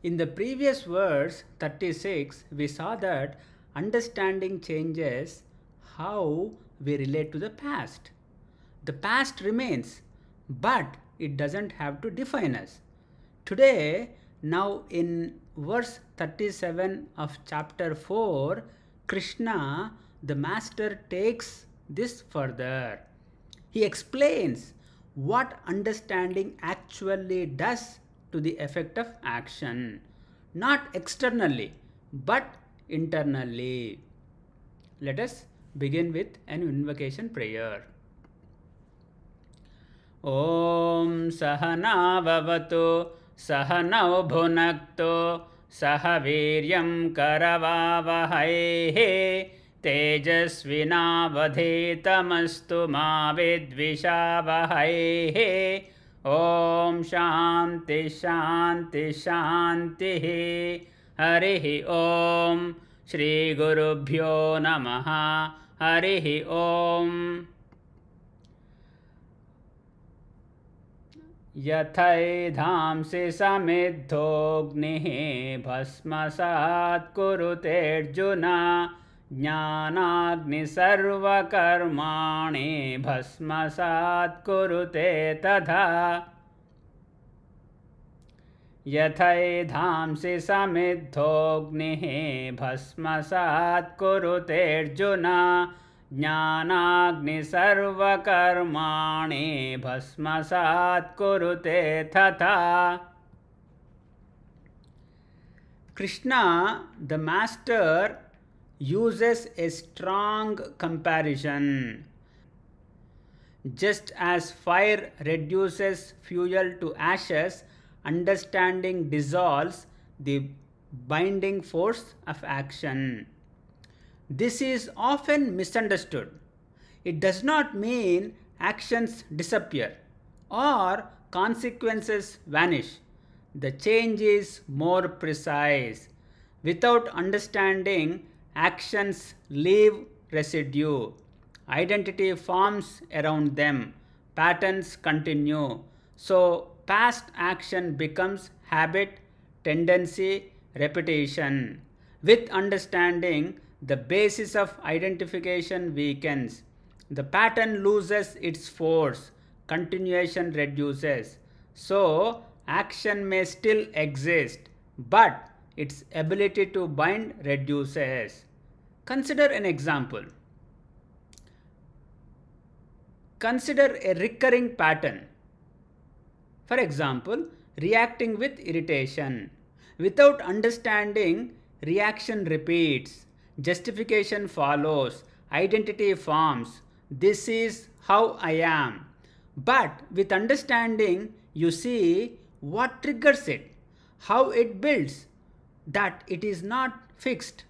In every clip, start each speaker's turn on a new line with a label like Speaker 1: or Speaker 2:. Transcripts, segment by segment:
Speaker 1: In the previous verse 36, we saw that understanding changes how we relate to the past. The past remains, but it doesn't have to define us. Today, now in verse 37 of chapter 4, Krishna, the master, takes this further. He explains what understanding actually does to the effect of action, not externally, but internally. Let us begin with an invocation prayer. ॐ सहनाववतु सहनौ भुनक्तु सह वीर्यं करवावहैः तेजस्विनावधीतमस्तु मा विद्विषावहैः ॐ शान्ति शान्ति शान्तिः हरिः ॐ श्रीगुरुभ्यो नमः हरिः ॐ यथैधांसि समिद्धोऽग्निः भस्मसात् कुरुतेऽर्जुन ज्ञानाग्निः सर्वकर्माणि भस्मसात् कुरुते तथा यथैधांसि समिद्धोऽग्निः भस्मसात् कुरुतेऽर्जुन ज्ञानाग्नि सर्वकर्माणि भस्मसात् कुरुते तथा. Krishna, the master, uses a strong comparison. Just as fire reduces fuel to ashes, understanding dissolves the binding force of action. This is often misunderstood. It does not mean actions disappear or consequences vanish. The change is more precise. Without understanding, actions leave residue. Identity forms around them. Patterns continue. So, past action becomes habit, tendency, repetition. With understanding, the basis of identification weakens. The pattern loses its force. Continuation reduces. So, action may still exist, but its ability to bind reduces. Consider an example. Consider a recurring pattern. For example, reacting with irritation. Without understanding, reaction repeats. Justification follows, identity forms. This is how I am. But with understanding, you see what triggers it, how it builds, that it is not fixed.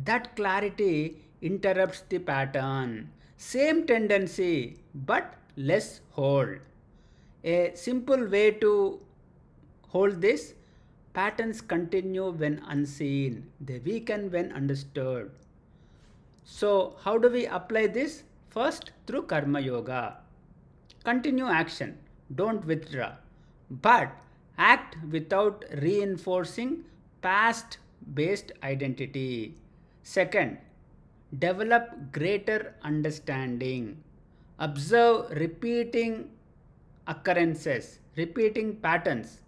Speaker 1: That clarity interrupts the pattern. Same tendency, but less hold. A simple way to hold this: patterns continue when unseen, they weaken when understood. So, how do we apply this? First, through Karma Yoga. Continue action, don't withdraw, but act without reinforcing past based identity. Second, develop greater understanding. Observe repeating occurrences, repeating patterns,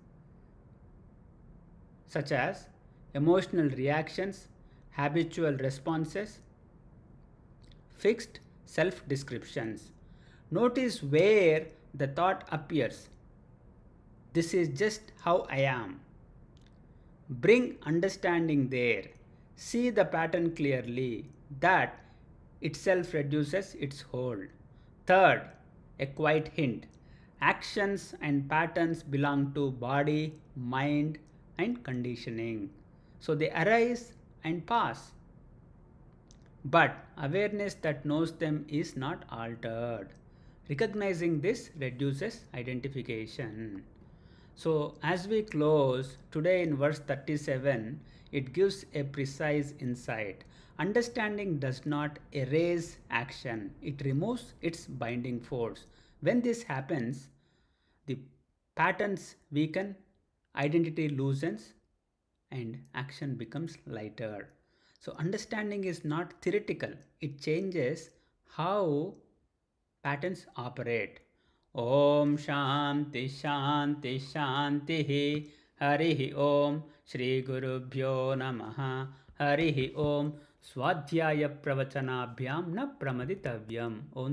Speaker 1: such as emotional reactions, habitual responses, fixed self-descriptions. Notice where the thought appears. This is just how I am. Bring understanding there. See the pattern clearly. That itself reduces its hold. Third, a quiet hint. Actions and patterns belong to body, mind, and conditioning. So they arise and pass. But awareness that knows them is not altered. Recognizing this reduces identification. So as we close, today in verse 37, it gives a precise insight. Understanding does not erase action. It removes its binding force. When this happens, the patterns weaken, identity loosens, and action becomes lighter. So, understanding is not theoretical, it changes how patterns operate. Om Shanti Shanti Shanti Harihi Om Shri Gurubhyo Namaha Harihi Om Swadhyaya Pravachanabhyam Na Pramaditavyam. Om